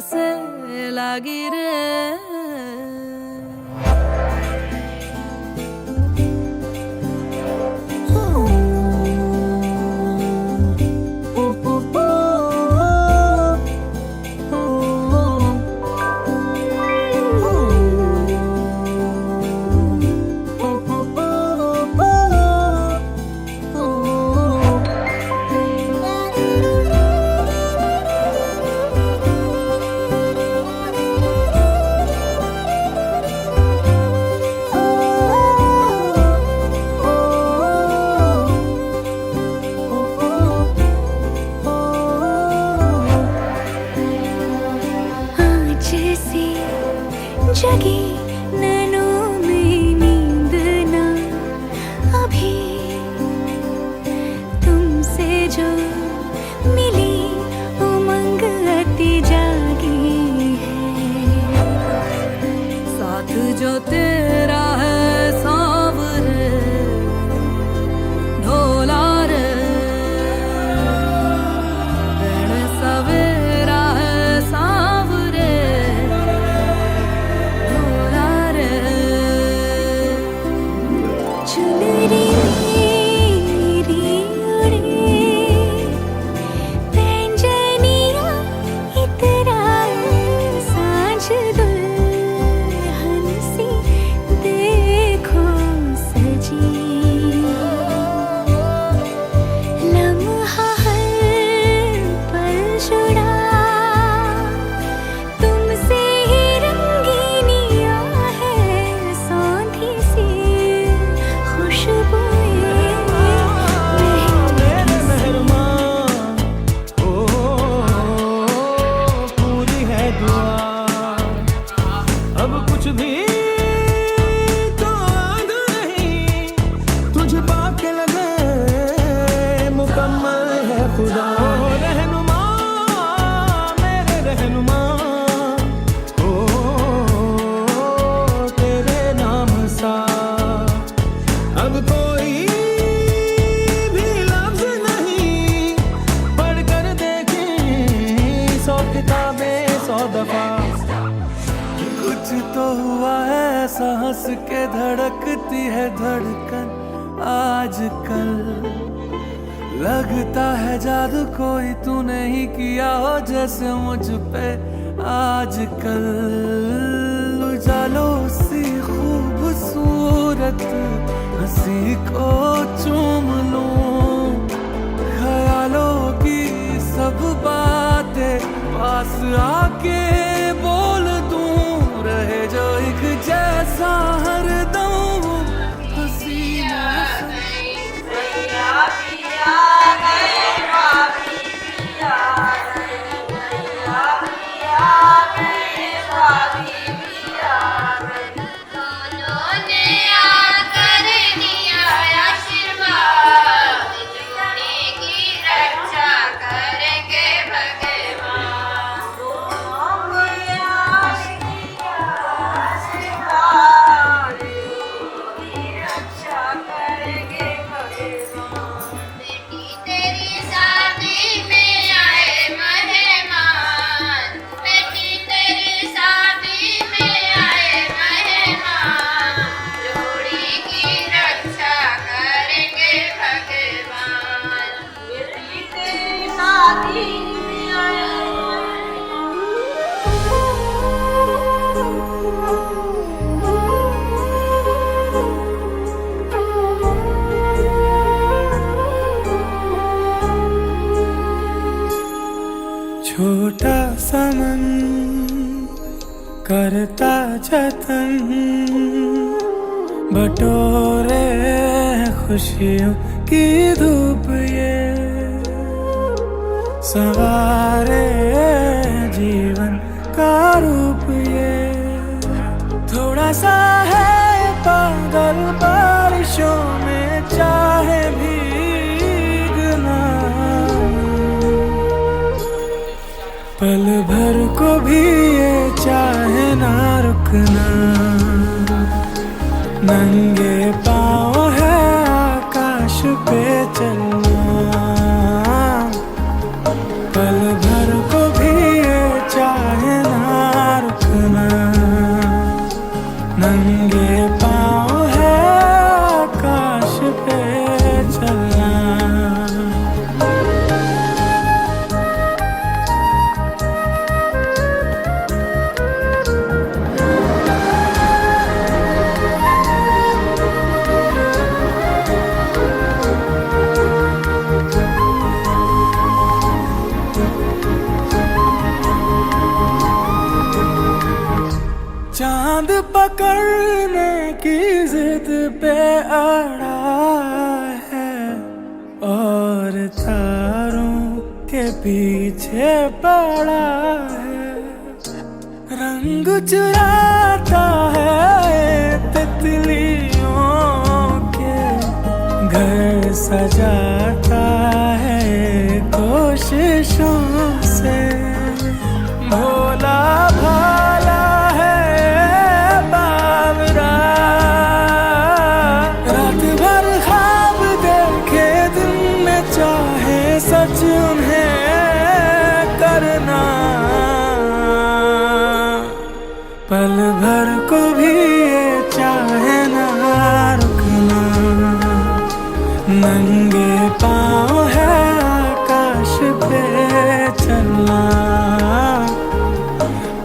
से लागी रे। जगी नैनों में नींद ना अभी तुमसे जो मिली उमंग अति जागी है। साथ जो तेरा है सांवरे ढोला रे, रण सवेरा है सांवरे ढोला रे। चुनरी मेरी उड़े पैंजनिया इतराए सांझ दुल्हन सी देखो सजी। लम्हा हर पल जुड़ा तुमसे ही रंगीनिया है। सौंधी सी खुशबुएं पूरी है दुआ, अब कुछ भी तो याद नहीं, तुझे पाके लगे मुकम्मल है खुदा। रहनुमा मेरे रहनुमा, ओ तेरे नाम सा अब कोई भी लफ्ज नहीं, पढ़कर देखें 100 किताबें 100 दफा। कुछ तो हुआ है, सांस के धड़कती है धड़कन आजकल। लगता है जादू कोई तूने ही किया हो जैसे मुझ पे आजकल। उजालों सी खूबसूरत हंसी को चूम लूं, ख्यालों की सब बातें पास आके बोल दूं। रहे जो एक जैसा हरदम हसीना छोटा सा मन करता जतन, बटोरे खुशियों की धूप ये सवारे जीवन का रूप ये। थोड़ा सा है पागल बारिशों में चाहे भीगना, पल भर को भी ये चाहे ना रुकना। नंगे पाँव है आकाश पे चलना, पल भर को भी ये चाहे नंगे पाँव है आकाश पे चलना। चांद पकड़ने की जिद पे अड़ा है और तारों के पीछे पड़ा है। रंग चुराता है तितलियों के, घर सजाता है कोशिशों से। भोला भाला सच उन्हें करना, पल भर को भी ये चाहे ना रुकना। नंगे पाँव है आकाश पे चलना,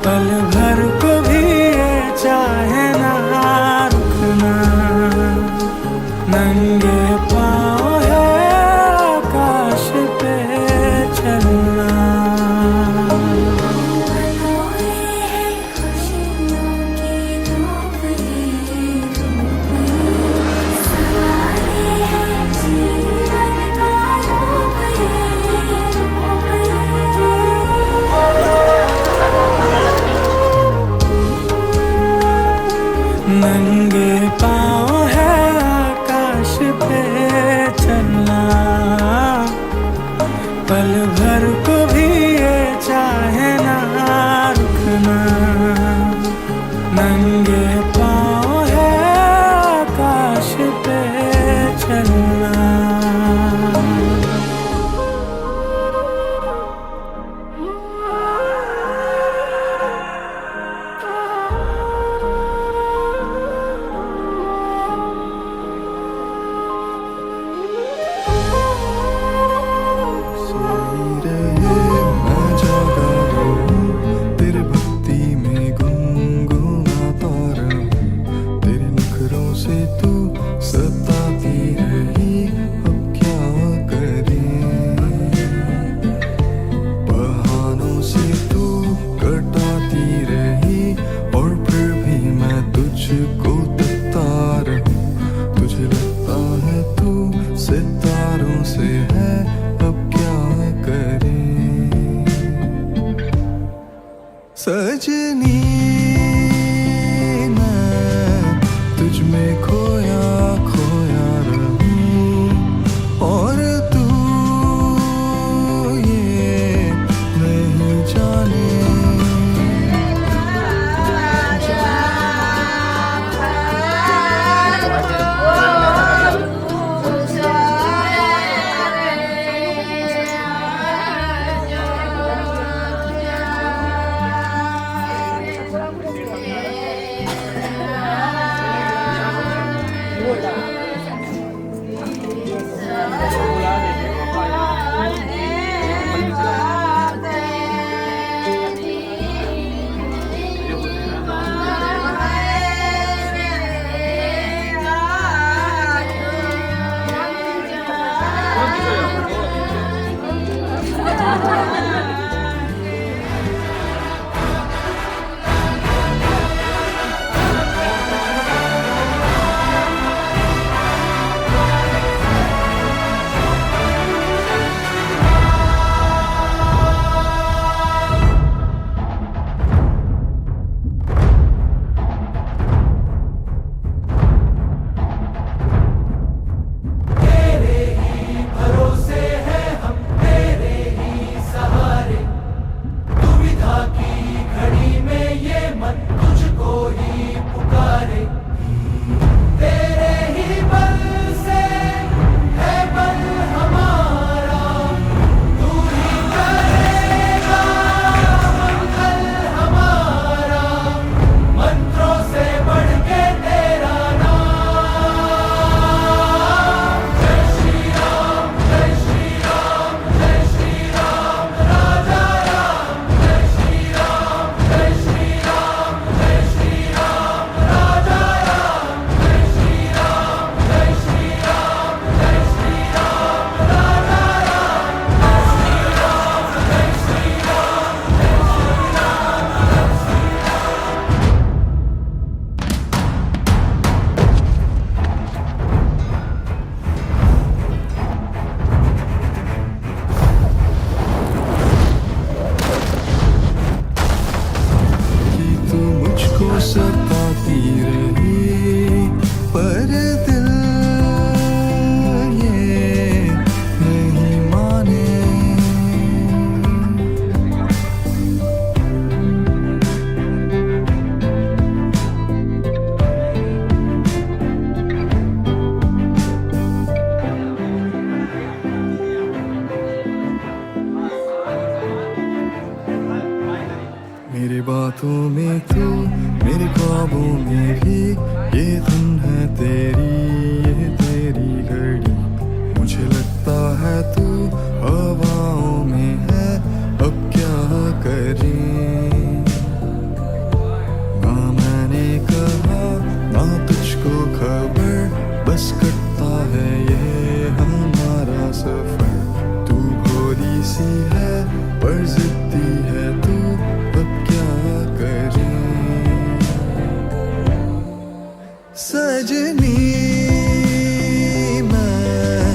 पल भर को भी ये चाहे ना रुकना। नंगे पाँव है आकाश पे चलना। नंगे पाँव है आकाश पे चलना, पल भर को भी ये चाहे ना रुकना। नंगे पाँव है आकाश पे चलना। सजनी मैं तुझ में खोया खोया रहूं, और तू ये नहीं जाने। ये तेरी घड़ी, मुझे लगता है तू हवाओं में है, अब क्या करें। ना मैंने कहा ना तुझको खबर, बस कटता है ये हमारा सफर। तू भोली सी है पर जिद्दी है तू, अब क्या करें। सजनी मैं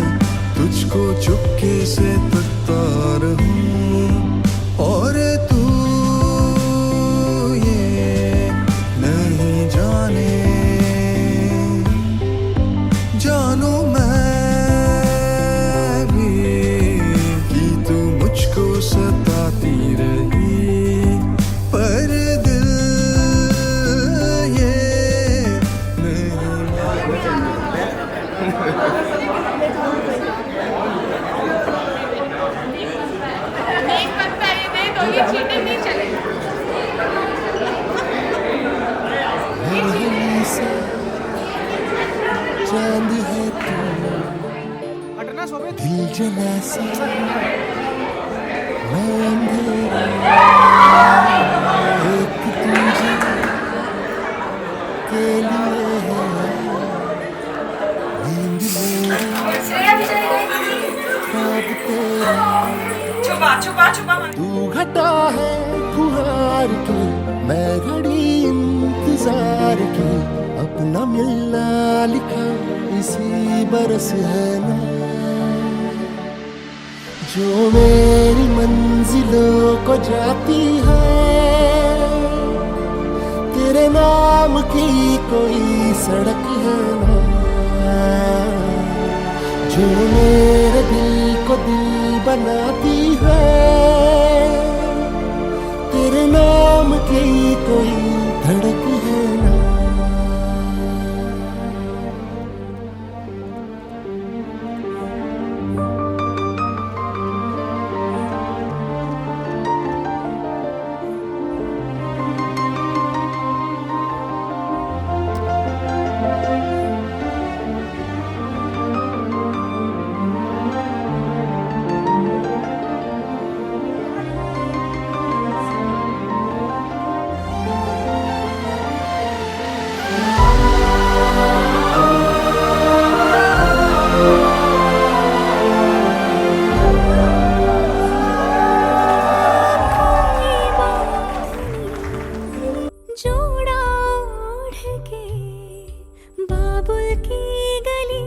तुझको चुपके से तकता रहूं, और तू ये नहीं जाने, जानू मैं भी कि तू मुझको सताती रही, पर दिल ये नहीं एक पत्ता ये दे दो, ये चीटिंग नहीं चलेगी। चांद है तू, दिल जला सा मैं अंधेरा, एक तुझे के लिए है नींद मेरी, ख्वाब तेरा तू घटा है फुहार के, मैं घड़ी इंतजार के, अपना मिलना लिखा इसी बरस है ना, जो मेरी मंजिलों को जाती है, तेरे नाम की कोई सड़क है ना, जो मेरे दिल को दिल बनाती है, तेरे नाम की कोई धड़क है ना। जोड़ा ओढ़ के बाबुल की गली,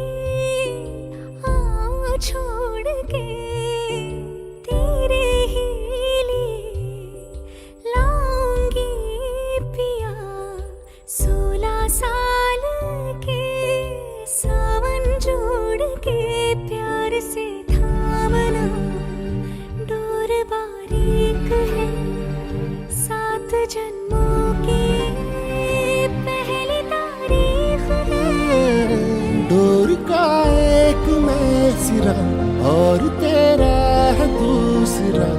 आओ छोड़ के तेरे ही लिए लाऊंगी पिया, 16 साल के सावन जोड़ के प्यार से थामना, डोर बारीक है 7 जन्मों की पहली तारीख है, डोर का एक मैं सिरा और तेरा है दूसरा,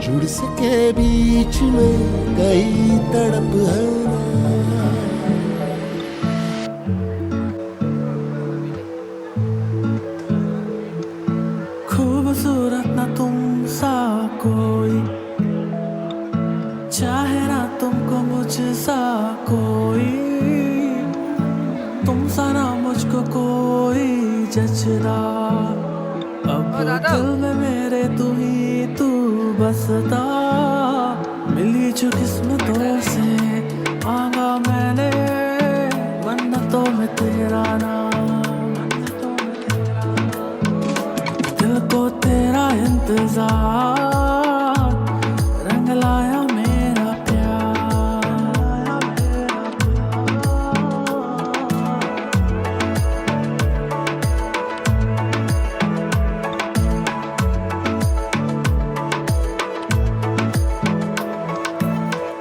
जुड़ सके बीच में कई तड़प है ना। खूबसूरत ना तुम सा कोई, चाहे ना तुमको मुझसा कोई, तुम सा ना मुझको कोई जचदा, अब दिल में मेरे तू ही तू बसता, मिली जो किस्मतों से मांगा मैंने, मन्नतों में तेरा नाम, दिल को तेरा इंतजार, रंग लाया मेरा प्यार।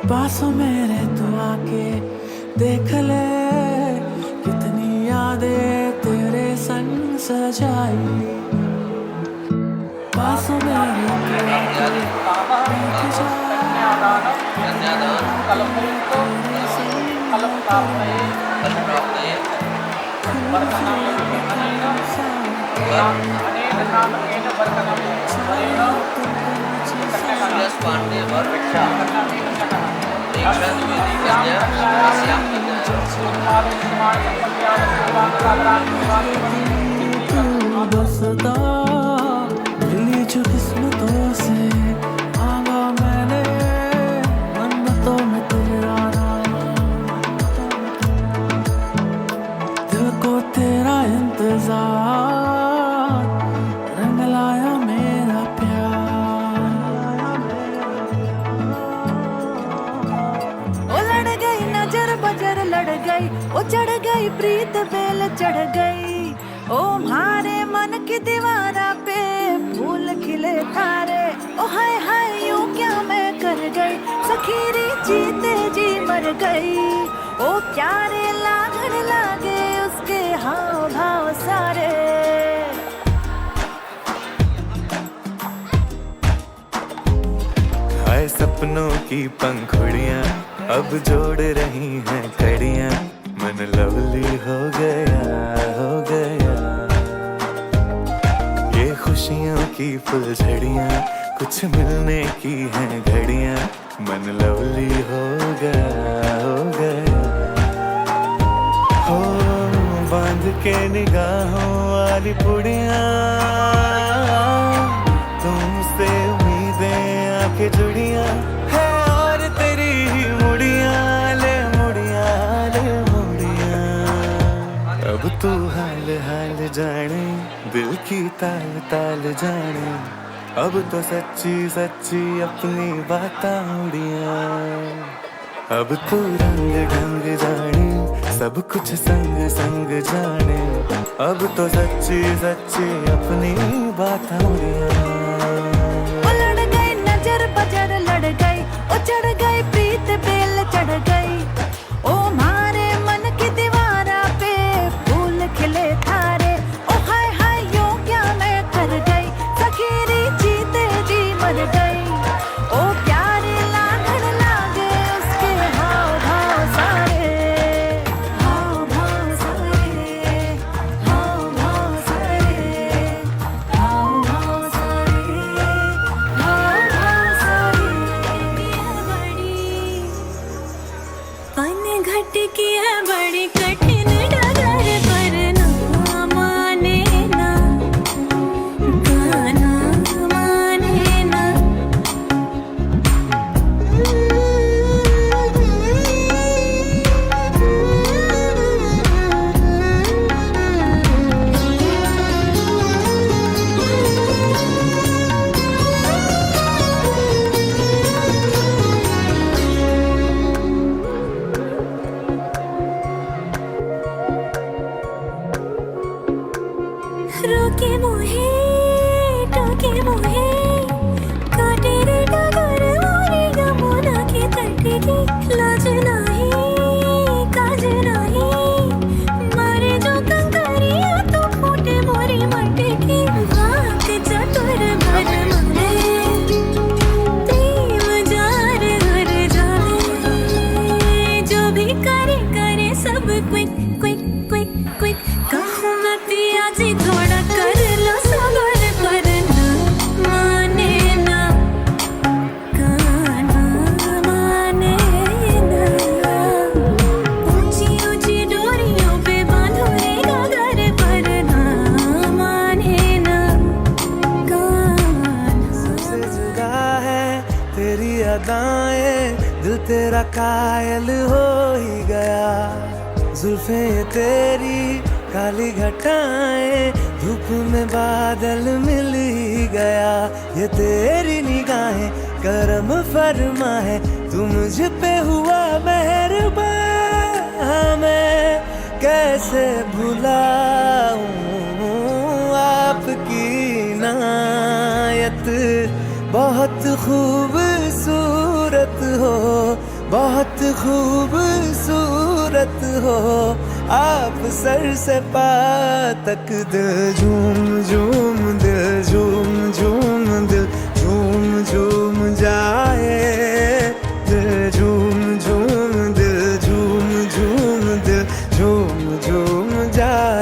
पासों मेरे तू आके देख ले, कितनी यादें तेरे संग सजाई, पासों मेरे तू आके देख जा, kalau mau itu kalau mau बसता मिली जो किस्मतों से मांगा मैंने मन्नतों में तेरा नाम दिल को तेरा इंतजार रंग लाया मेरा प्यार ओ लड़ गई नजर बजर लड़ गई ओ चढ़ गई प्रीत बेल चढ़ गई ओ मारे मन की दीवारा पे फूल खिले तारे ओ हाय हाय यूं क्या मैं कर गई सखीरी जीते जी मर गई ओ प्यारे लागण लागे उसके हाव भाव सारे हाय सपनों की पंखुड़ियां अब जोड़ रही हैं कड़ियां मन लवली हो गया ये खुशियों की फुलझड़ियां कुछ मिलने की हैं घड़ियां मन लवली हो गया हो बांध के निगाहों वाली पुड़ियां तुमसे उम्मीदें आके जुड़ियां है और तेरी ही मुड़ियां ले मुड़ियां अब तू हाल हाल जाने दिल की ताल ताल जाने अब तो सच्ची सच्ची अपनी बातां उड़ियां अब तू रंग ढंग जाने सब कुछ संग संग जाने अब तो सच्ची सच्ची अपनी बातां उड़ियां ओ लड़ गई नजर बजर लड़ गई ओ चढ़ गई प्रीत बेल चढ़ गई ओ मारे मन की दीवारा पे फूल खिले थारे ओ हाय हाय यूं क्या मैं कर गई सखीरी जीते जी मर गई ओ प्यारे लागण लागे उसके हाव भाव सारे हाव भाव सारे हाव भाव सारे हाव भाव सारे हाव भाव सारे पन घट की है बड़ी कठिन डगर पर ना माने ना गाना माने ना रोके मोहे टोके मोहे काटे रे डगर मोरे गमुना के तटे की लाज नाही काज नाही मारे जो कंकरिया तो फूटे मोरी मटे की वाक चतुर भर मारे प्रेम जार हर जाने जो भी करे करे सब क्विक क्विक क्विक क्विक कहूँ मैं पिया जी थोड़ा कर लो सबर पर ना माने ना गाना माने ना ऊंची ऊंची डोरियों पे बांधो रे गगर पर ना माने ना गाना सबसे जुदा है तेरी अदाएं दिल तेरा कायल हो ही गया जुल्फे तेरी काली घटाएं धूप में बादल मिल ही गया ये तेरी निगाहें करम फरमा है तू मुझ पे हुआ मेहरबान मैं कैसे भुलाऊं आपकी इनायत बहुत खूबसूरत हो बहुत खूबसूरत हो आप सर से पा तक दिल झूम झूम दिल झूम झूम दिल झूम झूम जाए दिल झूम झूम दिल झूम झूम दिल झूम झूम जाए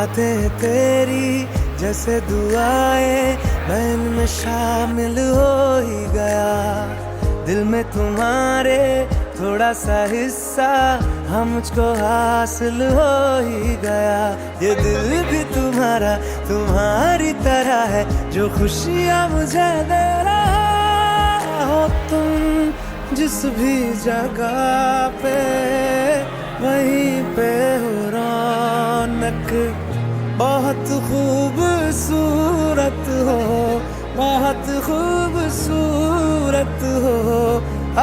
बातें तेरी जैसे दुआएं मैं इनमें शामिल हो ही गया। दिल में तुम्हारे थोड़ा सा हिस्सा हाँ मुझको हासिल हो ही गया। ये दिल भी तुम्हारा तुम्हारी तरह है जो खुशियाँ मुझे दे रहा हो तुम जिस भी जगह पे वहीं पे हो रौनक। बहुत खूबसूरत हो बहुत खूबसूरत हो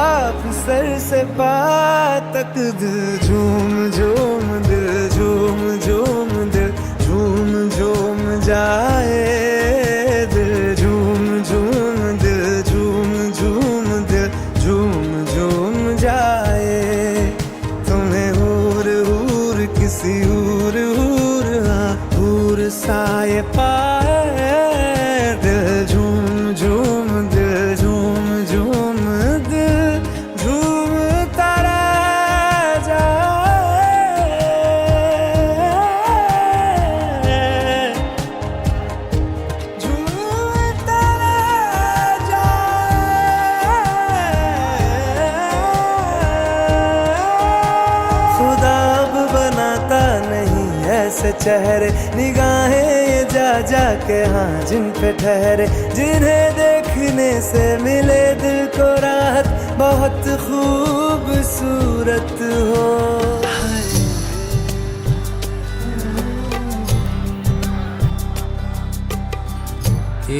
आप सर से पाँव तक। दिल झूम झूम दिल झूम झूम दिल झूम झूम जाए। दिल झूम झूम दिल झूम झूम दिल झूम झूम जाए। तुम्हें हूर हूर किसी हूर हूर हूर सा ये पाए। दिल झूम झूम दिल झूम झूम दिल झूमता रह जाए। झूमता रह जाए। खुदा अब बनाता नहीं ऐसे चेहरे निगाहें ये जा जा के हाँ जिन पे ठहरे। जिन्हें देखने से मिले दिल को राहत बहुत खूबसूरत हो।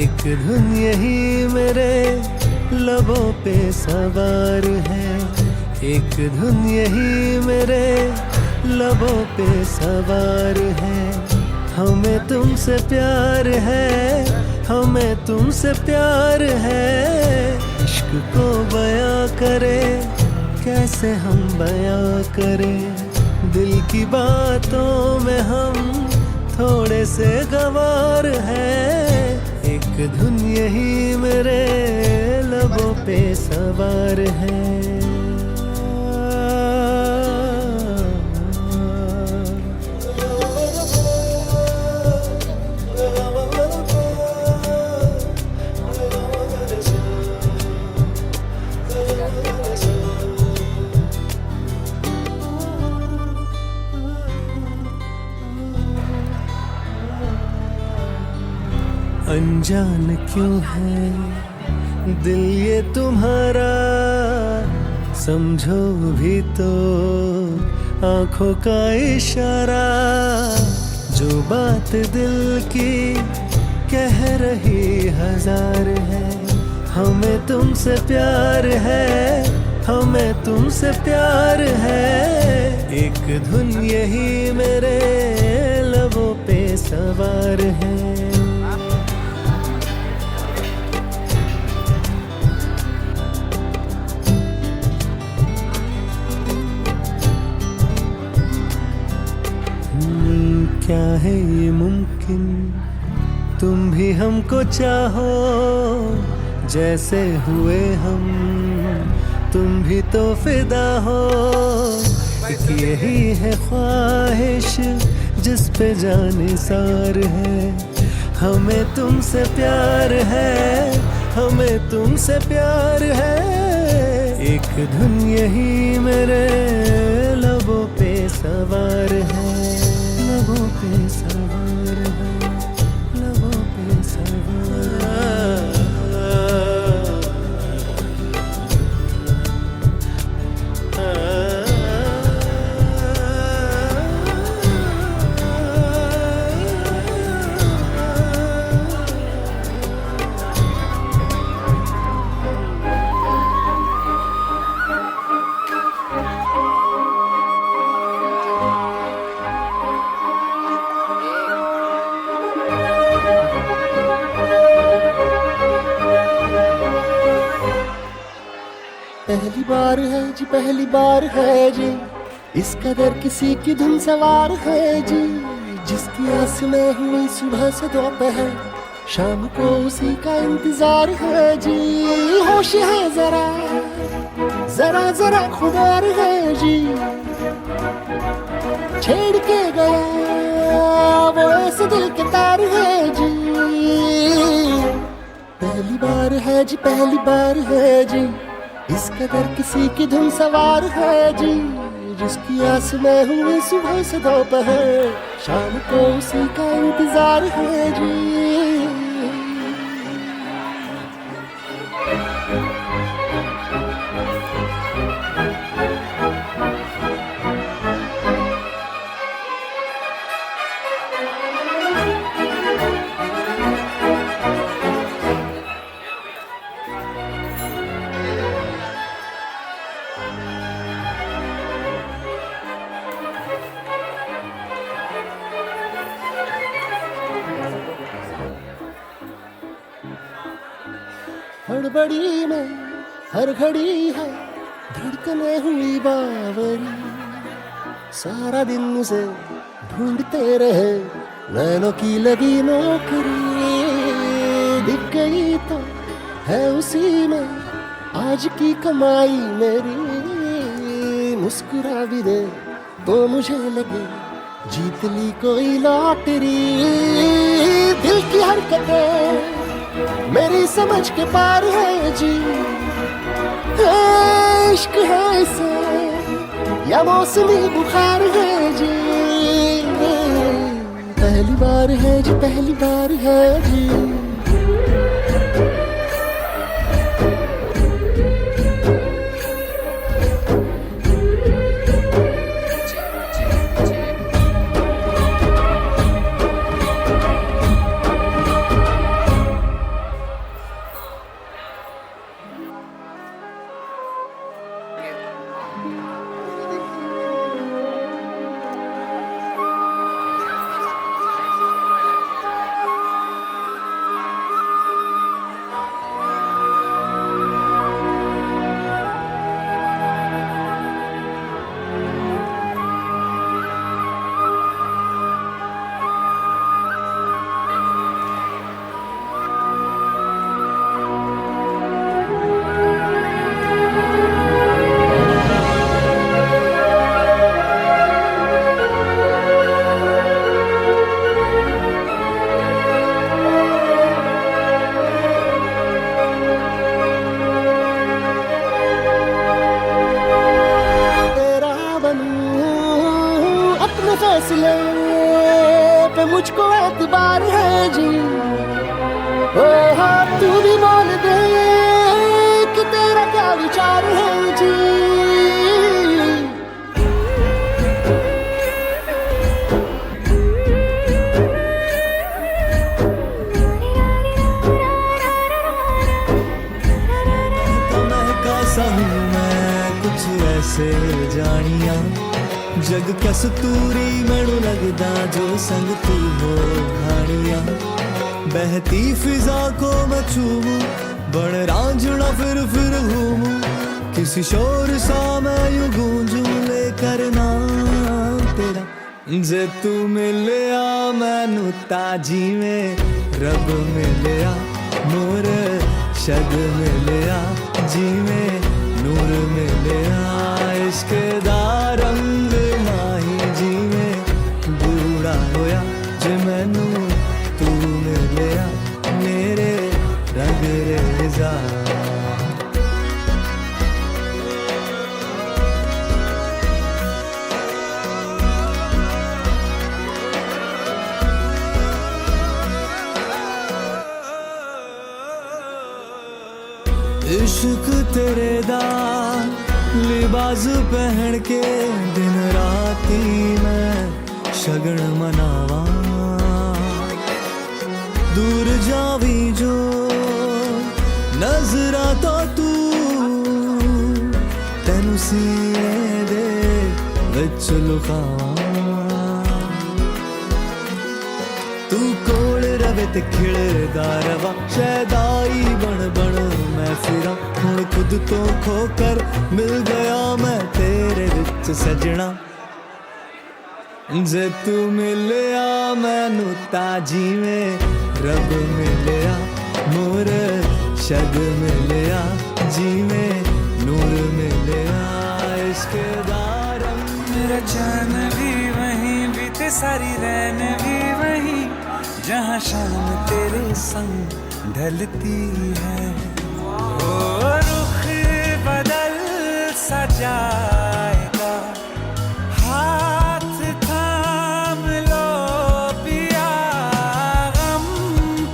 एक धुन यही मेरे लबों पे सवार है। एक धुन यही मेरे लबों पे सवार है। हमें तुमसे प्यार है हमें तुमसे प्यार है। इश्क को बयां करे कैसे हम बयां करें। दिल की बातों में हम थोड़े से गवार हैं। एक धुन यही मेरे लबों पे सवार है। अनजान क्यों है दिल ये तुम्हारा समझो भी तो आंखों का इशारा। जो बात दिल की कह रही हजार है। हमें तुमसे प्यार है हमें तुमसे प्यार है। एक धुन यही मेरे लबों पे सवार है। क्या है ये मुमकिन तुम भी हमको चाहो जैसे हुए हम तुम भी तो फिदा हो। एक यही है ख्वाहिश जिस पे जाने सार है। हमें तुमसे प्यार है हमें तुमसे प्यार है। एक धुन यही मेरे लबों पे सवार है। लबों पे सवार है लबों पे सवार। पहली बार है जी पहली बार है जी इस कदर किसी की धुन सवार है जी। जिसकी आस में हुई सुबह से दोपहर शाम को उसी का इंतजार है जी। होश है जरा जरा जरा खुमार है जी, छेड़ के गया वो ऐसे दिल के तार है जी। पहली बार है जी, पहली बार है जी, इस कदर किसी की धुन सवार है जी, जिसकी आस में हुई सुबह से दोपहर, शाम को उसी का इंतजार है जी। हड़बड़ी में हर घड़ी है धड़कने हुई बावरी, सारा दिन उसे ढूंढते रहे नैनों की लगी नौकरी। दिख गई तो है उसी में आज की कमाई मेरी, मुस्कुरा भी दे तो मुझे लगे जीत ली कोई लॉटरी। दिल की हरकतें मेरी समझ के पार है जी, इश्क है इसे या मौसमी बुखार है जी। पहली बार है जी, पहली बार है जी। फैसले पे मुझको एतबार है जी। ओ हाँ तू भी बोल दे कि तेरा क्या विचार है जी। महका सा हूँ मैं कुछ ऐसे जानिया, जग कस्तूरी मैनू लगदा जो संग तू हो कहानियां। बहती फिजा को मैं छूमूं बन रांझना फिर घूमूं, किसी शोर सा मैं यूं गूंजूं लेकर नाम तेरा। जे तू मिलया मैनू ताजी में रब मिलया, नूर शद मिलया जी में नूर मिलया। इश्क दा रंग माही जी में बूढ़ा होया, जे मैनू तू मिलया मेरे रंग रेजा। इश्क तेरे दा लिबास पहन के दिन राती मैं शगन मनावा। दूर जावी जो नजरा तो तू तेनू सीने दे विच लुकावा। तू कोल रवे ते खिलदा रवा, शैदाई बन बन मैं फिरा। हुण खुद तो खोकर मिल गया मैं तेरे विच सजना। जे तू मिलया मैनू ताजी में रब मिलया, मोर शद मिलया जी में नूर में ले आ इसके दारम। मेरा चैन भी वहीं बीते सारी रैन भी वहीं, जहाँ शाम तेरे संग ढलती है। ओ रुख बदल सा जाएगा, हाथ थाम लो पिया, गम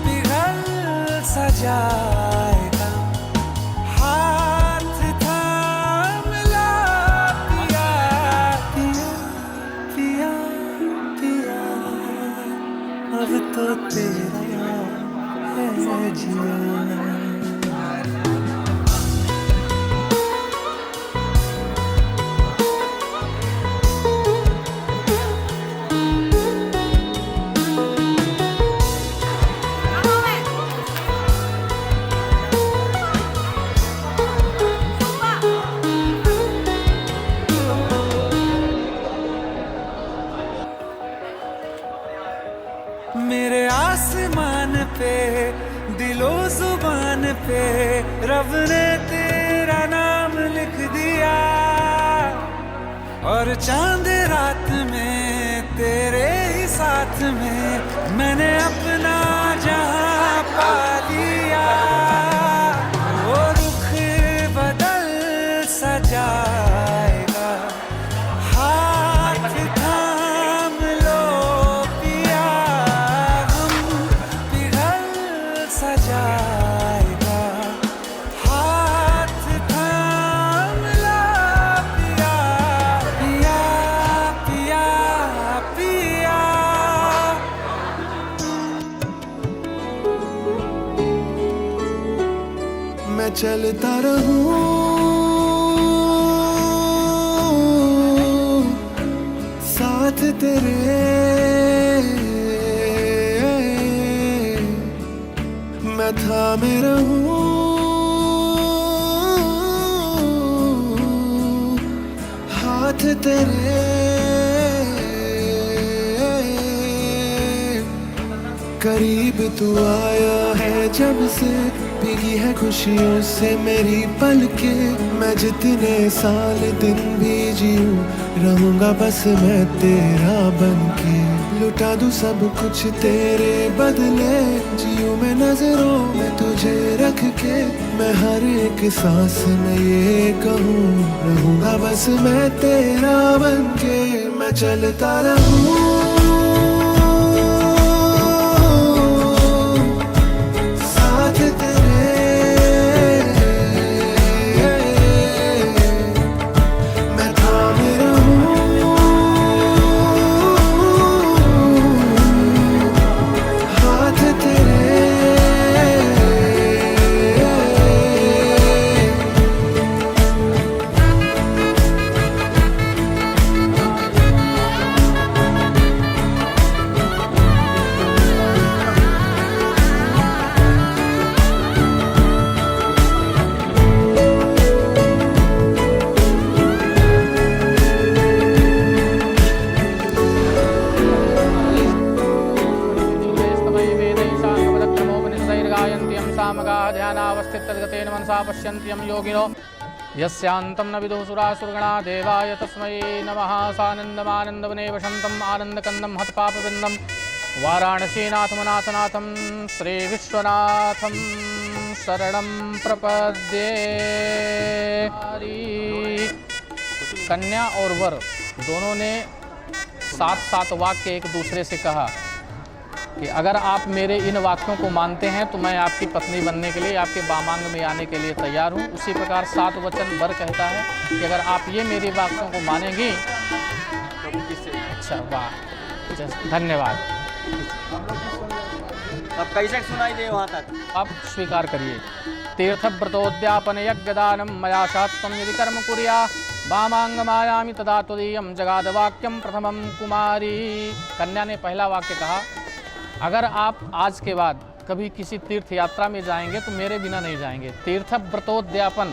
पिघल सा जाएगा, हाथ थाम लो पिया, पिया पिया पिया, अब तो तेरा है जिया। मेरे आसमान पे दिलो जुबान पे रब ने तेरा नाम लिख दिया, और चांद रात में तेरे ही साथ में मैंने अपना जहां पा लिया। वो रुख बदल सा जाएगा, हाथ थाम लो पिया, गम पिघल सा जाएगा, हाथ थाम लो पिया, पिया पिया पिया। मैं चलता रहूं साथ तेरे, मैं थामे रहूं हाथ तेरे। करीब तू आया है जब से, भीगी है खुशियों से मेरी पलकें। मैं जितने साल दिन भी जीऊं, रहूंगा बस मैं तेरा बनके। लुटा दूं सब कुछ तेरे बदले, जीऊं मैं नजरों में तुझे रख के। मैं हर एक सांस में ये कहूँ, रहूंगा बस मैं तेरा बनके। मैं चलता रहूं ध्यानावस्थितगतेन मनसा पश्यन्त्यं योगिनो यस्यान्तं न विदुः सुरासुरगणा। देवाय तस्मै नमः। सानन्दमानन्दवने वसन्तम् आनन्दकन्दं हतपापवृन्दं वाराणसीनाथमनाथनाथं श्रीविश्वनाथं शरणं प्रपद्ये। कन्या और वर दोनों ने साथ साथ वाक्य एक दूसरे से कहा कि अगर आप मेरे इन वाक्यों को मानते हैं तो मैं आपकी पत्नी बनने के लिए, आपके वामांग में आने के लिए तैयार हूँ। उसी प्रकार 7 वचन वर कहता है कि अगर आप ये मेरी वाक्यों को मानेंगी। अच्छा, वाह, धन्यवाद। अब कैसे सुनाई दे वहाँ तक? अब स्वीकार करिए। तीर्थव्रतोद्यापन यज्ञदानम मया शास्त्रम यदि कर्म कुर्या वामांग मायामि तदा त्वदीयं जगाद वाक्यम प्रथमम कुमारी। कन्या ने पहला वाक्य कहा, अगर आप आज के बाद कभी किसी तीर्थ यात्रा में जाएंगे तो मेरे बिना नहीं जाएंगे। तीर्थ व्रतोद्यापन,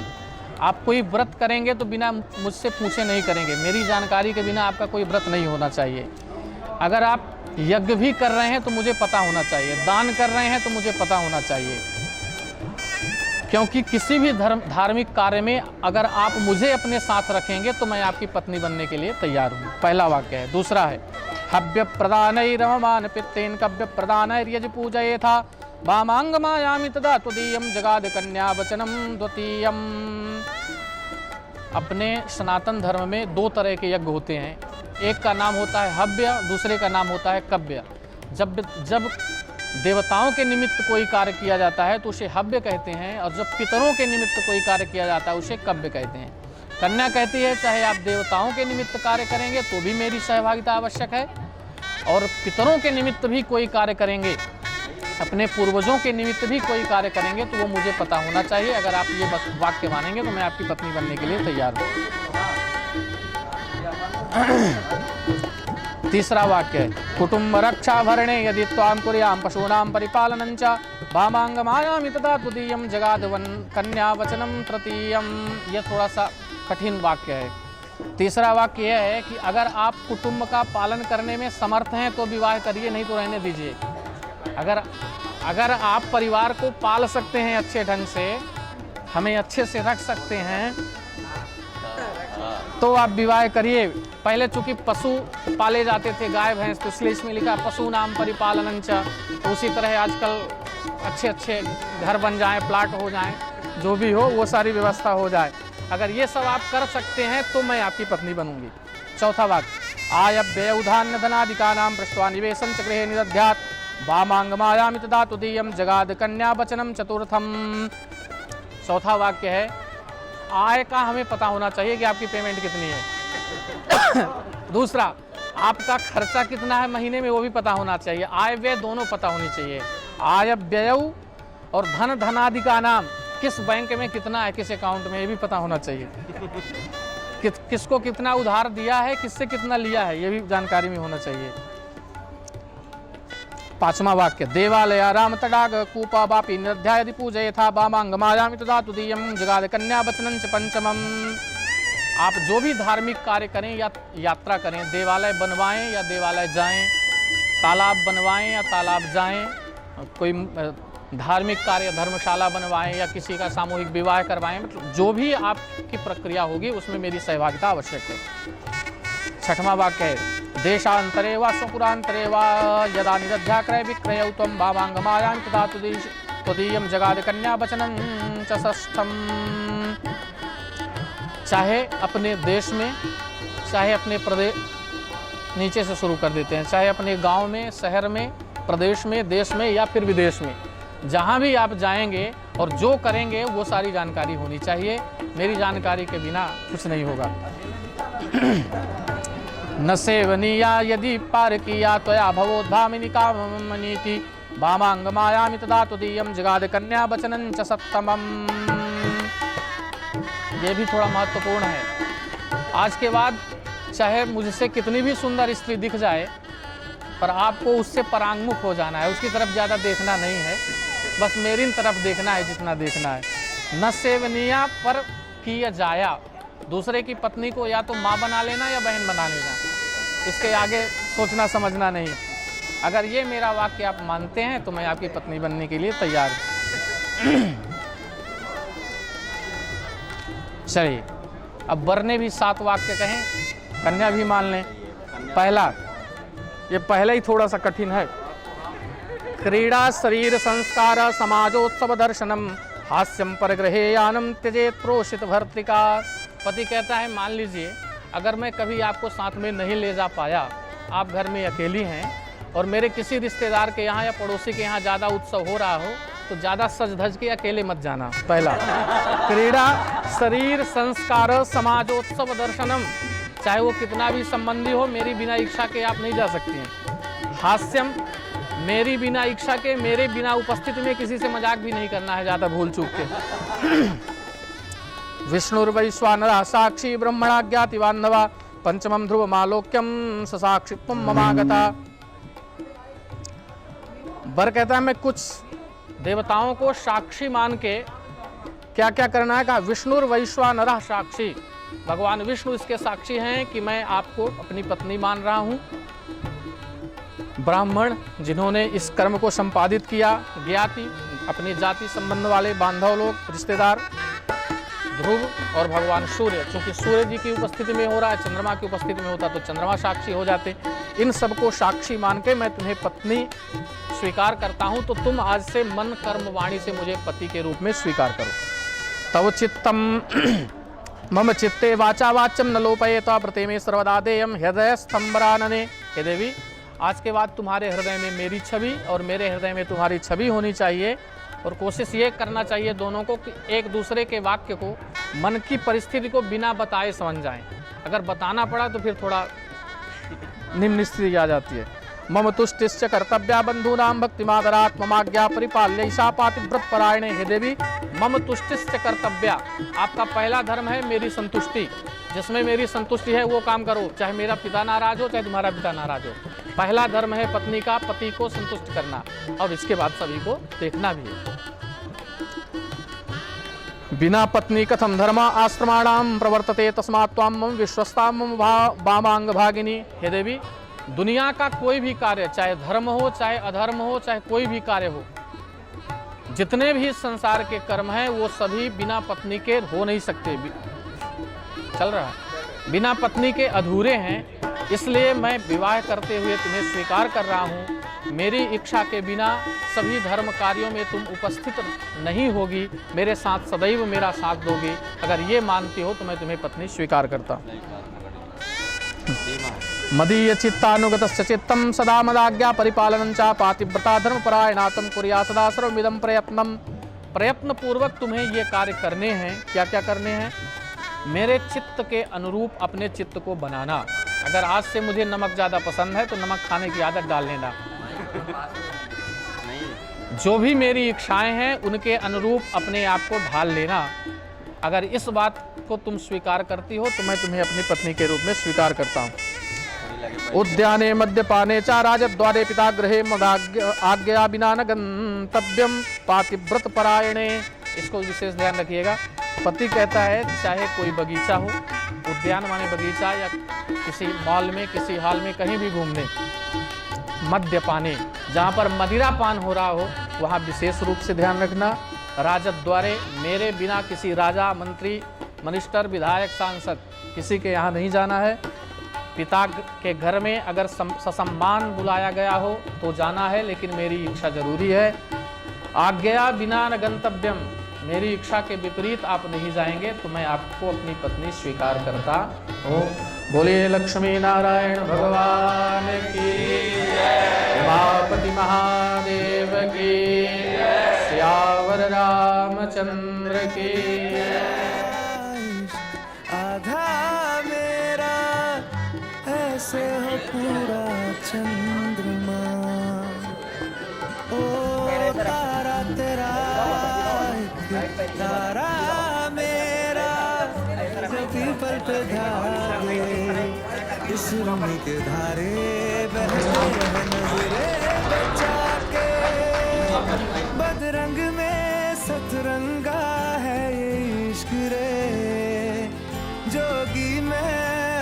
आप कोई व्रत करेंगे तो बिना मुझसे पूछे नहीं करेंगे। मेरी जानकारी के बिना आपका कोई व्रत नहीं होना चाहिए। अगर आप यज्ञ भी कर रहे हैं तो मुझे पता होना चाहिए। दान कर रहे हैं तो मुझे पता होना चाहिए। क्योंकि किसी भी धार्मिक कार्य में अगर आप मुझे अपने साथ रखेंगे तो मैं आपकी पत्नी बनने के लिए तैयार हूँ। पहला वाक्य है। दूसरा है हव्य प्रदानैरवमान पित्तेन कव्य प्रदानैर्यज पूजयेथा वामांग मायामि तदा त्वदीयं जगाद कन्या वचनम द्वितीयम। अपने सनातन धर्म में दो तरह के यज्ञ होते हैं। एक का नाम होता है हव्य, दूसरे का नाम होता है कव्य। जब देवताओं के निमित्त कोई कार्य किया जाता है तो उसे हव्य कहते हैं, और जब पितरों के निमित्त कोई कार्य किया जाता है उसे कव्य कहते हैं। कन्या कहती है चाहे आप देवताओं के निमित्त कार्य करेंगे तो भी मेरी सहभागिता आवश्यक है, और पितरों के निमित्त भी कोई कार्य करेंगे, अपने पूर्वजों के निमित्त भी कोई कार्य करेंगे तो वो मुझे पता होना चाहिए। अगर आप ये वाक्य मानेंगे तो मैं आपकी पत्नी बनने के लिए तैयार हूँ। तीसरा वाक्य है कुटुंब रक्षा भरणे यदि त्वां कुर्यां पशूनां परिपालनं च वामांग मायामि तदा त्वदीयं जगादवन कन्या वचनम तृतीयम। यह थोड़ा सा कठिन वाक्य है। तीसरा वाक्य यह है कि अगर आप कुटुंब का पालन करने में समर्थ हैं तो विवाह करिए, नहीं तो रहने दीजिए। अगर आप परिवार को पाल सकते हैं अच्छे ढंग से, हमें अच्छे से रख सकते हैं, तो आप विवाह करिए। पहले चूंकि पशु पाले जाते थे, गाय भैंस, तो इसलिए इसमें लिखा पशु नाम परिपालनं च। तो उसी तरह आजकल अच्छे घर बन जाएं, प्लाट हो जाएं, जो भी हो वो सारी व्यवस्था हो जाए। अगर ये सब आप कर सकते हैं तो मैं आपकी पत्नी बनूंगी। चौथा वाक्य आयव्यय उधान्य धनादिका नाम पृष्ट्वा निवेशन च गृहे निदध्यात् वामांग मायामि तदा त्वदीयं जगाद कन्या वचनम चतुर्थम। चौथा वाक्य है आय का हमें पता होना चाहिए कि आपकी पेमेंट कितनी है। दूसरा, आपका खर्चा कितना है महीने में वो भी पता होना चाहिए। आय व्यय दोनों पता होनी चाहिए। आय व्यय और धन धनादि का नाम, किस बैंक में कितना है, किस अकाउंट में, ये भी पता होना चाहिए। किसको कितना उधार दिया है, किससे कितना लिया है, ये भी जानकारी में होना चाहिए। पांचवा वाक्य देवालय राम तडाग कूपा बापी निरध्याय यदि पूजयेथा वामांग मायामि तदा त्वदीयं जगाद कन्या वचनं च पंचमम। आप जो भी धार्मिक कार्य करें या यात्रा करें, देवालय बनवाएं या देवालय जाएं, तालाब बनवाएं या तालाब जाएं, कोई धार्मिक कार्य धर्मशाला बनवाएं या किसी का सामूहिक विवाह करवाएं, मतलब जो भी आपकी प्रक्रिया होगी उसमें मेरी सहभागिता आवश्यक है। छठवां वाक्य है देशांतरे वा स्वपुरांतरे वा यदा निदध्या क्रय विक्रय त्वं वामांग मायामि तदा त्वदीयं जगाद कन्या वचनं च षष्ठम। चाहे अपने देश में, चाहे अपने प्रदेश, नीचे से शुरू कर देते हैं, चाहे अपने गांव में, शहर में, प्रदेश में, देश में या फिर विदेश में, जहां भी आप जाएंगे और जो करेंगे वो सारी जानकारी होनी चाहिए। मेरी जानकारी के बिना कुछ नहीं होगा। न सेवनीया यदि पार किया त्वया भवोद्भामिनी कामनीति वामांग मायामि तदा त्वदीयं जगाद कन्या वचनं च सप्तमम। ये भी थोड़ा महत्वपूर्ण है। आज के बाद चाहे मुझसे कितनी भी सुंदर स्त्री दिख जाए, पर आपको उससे परांगमुख हो जाना है, उसकी तरफ ज़्यादा देखना नहीं है, बस मेरी तरफ देखना है जितना देखना है। न सेवनीया पर किया जाया, दूसरे की पत्नी को या तो माँ बना लेना या बहन बना लेना, इसके आगे सोचना समझना नहीं। अगर ये मेरा वाक्य आप मानते हैं तो मैं आपकी पत्नी बनने के लिए तैयार हूँ। चलिए, अब वर ने भी 7 वाक्य कहें, कन्या भी मान लें। पहला, ये पहले ही थोड़ा सा कठिन है। क्रीड़ा शरीर संस्कार समाजोत्सव दर्शनम हास्यम परग्रहेयानम त्यजेत प्रोषित भर्तृका। पति कहता है मान लीजिए अगर मैं कभी आपको साथ में नहीं ले जा पाया, आप घर में अकेली हैं और मेरे किसी रिश्तेदार के यहाँ या पड़ोसी के यहाँ ज़्यादा उत्सव हो रहा हो तो ज़्यादा सज धज के अकेले मत जाना। पहला, क्रीड़ा शरीर संस्कार समाजोत्सव दर्शनम, चाहे वो कितना भी संबंधी हो, मेरी बिना इच्छा के आप नहीं जा सकती हैं। हास्यम, मेरी बिना इच्छा के, मेरे बिना उपस्थिति में किसी से मजाक भी नहीं करना है ज़्यादा भूल चूक के। विष्णुर्वैश्वानरः साक्षी ब्रह्मणा ज्ञातिवान्नवा पंचमं ध्रुवमालोक्यम ससाक्षित्वं ममागता। वर कहता है मैं कुछ देवताओं को साक्षी मान के क्या क्या करना है, कहा विष्णुर्वैश्वानरः साक्षी, भगवान विष्णु इसके साक्षी हैं कि मैं आपको अपनी पत्नी मान रहा हूँ। ब्राह्मण जिन्होंने इस कर्म को संपादित किया, ज्ञाति अपनी जाति संबंध वाले बांधव लोग, रिश्तेदार, ध्रुव और भगवान सूर्य, चूंकि सूर्य जी की उपस्थिति में हो रहा है, चंद्रमा की उपस्थिति में होता तो चंद्रमा साक्षी हो जाते। इन सबको साक्षी मान के मैं तुम्हें पत्नी स्वीकार करता हूं, तो तुम आज से मन कर्म वाणी से मुझे पति के रूप में स्वीकार करो। तव चित्तम मम चित्ते वाचा वाच्यम न लोपयेत प्रते में सर्वदा देयम हृदय स्तंभरानने। हे देवी, आज के बाद तुम्हारे हृदय में मेरी छवि और मेरे हृदय में तुम्हारी छवि होनी चाहिए, और कोशिश ये करना चाहिए दोनों को कि एक दूसरे के वाक्य को, मन की परिस्थिति को बिना बताए समझ जाएं। अगर बताना पड़ा तो फिर थोड़ा निम्न स्थिति आ जाती है। मम तुष्टिश्च कर्तव्या बंधूनां भक्तिमादरात् ममाज्ञा परिपाल्य ईशा पातिव्रत परायणे। हे देवी, मम तुष्टिश्च कर्तव्या, आपका पहला धर्म है मेरी संतुष्टि। जिसमें मेरी संतुष्टि है वो काम करो, चाहे मेरा पिता नाराज हो चाहे तुम्हारा पिता नाराज हो। पहला धर्म है पत्नी का पति को संतुष्ट करना, और इसके बाद सभी को देखना भी है। बिना पत्नी कथम धर्म आश्रमाणाम प्रवर्तते तस्मात् त्वां मम विश्वस्ता मम वामांग भागिनी। हे देवी, दुनिया का कोई भी कार्य, चाहे धर्म हो चाहे अधर्म हो चाहे कोई भी कार्य हो, जितने भी संसार के कर्म हैं वो सभी बिना पत्नी के हो नहीं सकते। चल रहा है, बिना पत्नी के अधूरे हैं। इसलिए मैं विवाह करते हुए तुम्हें स्वीकार कर रहा हूँ। मेरी इच्छा के बिना सभी धर्म कार्यों में तुम उपस्थित नहीं होगी, मेरे साथ सदैव मेरा साथ दोगी। अगर ये मानती हो तो मैं तुम्हें पत्नी स्वीकार करता हूँ। मदीय चित्तानुगतश्च चित्तं सदा मदाज्ञा परिपालनं च पातिव्रता धर्मपरायणातं कुर्या सदा सर्वमिदं प्रयत्नं। प्रयत्न पूर्वक तुम्हें ये कार्य करने हैं। क्या क्या करने हैं? मेरे चित्त के अनुरूप अपने चित्त को बनाना। अगर आज से मुझे नमक ज़्यादा पसंद है तो नमक खाने की आदत डाल लेना। जो भी मेरी इच्छाएं हैं उनके अनुरूप अपने आप को ढाल लेना। अगर इस बात को तुम स्वीकार करती हो तो मैं तुम्हें अपनी पत्नी के रूप में स्वीकार करता हूँ। उद्याने मद्यपाने च राजद्वारे पिता गृहे आज्ञा बिना न गंतव्यम पातिव्रत परायणे। इसको विशेष ध्यान रखिएगा। पति कहता है चाहे कोई बगीचा हो, उद्यान माने बगीचा, या किसी मॉल में किसी हॉल में कहीं भी घूमने, मद्यपाने जहाँ पर मदिरा पान हो रहा हो वहाँ विशेष रूप से ध्यान रखना। राजद्वारे मेरे बिना किसी राजा, मंत्री, मिनिस्टर, विधायक, सांसद किसी के यहाँ नहीं जाना है। पिता के घर में अगर ससम्मान बुलाया गया हो तो जाना है, लेकिन मेरी इच्छा जरूरी है। आज्ञा बिना न गंतव्यम, मेरी इच्छा के विपरीत आप नहीं जाएंगे तो मैं आपको अपनी पत्नी स्वीकार करता हूँ। बोलिए लक्ष्मी नारायण भगवान की जय, उमापति महादेव की जय, सियावर रामचंद्र की आधा मेरा ऐसे हो पूरा चंद्रमा, ओ तारा तेरा तारा मेरा पीपल पे धागे, इस रंग के धारे बहने नजरे बचा के, बदरंग में सतरंगा है ये इश्क रे, जोगी में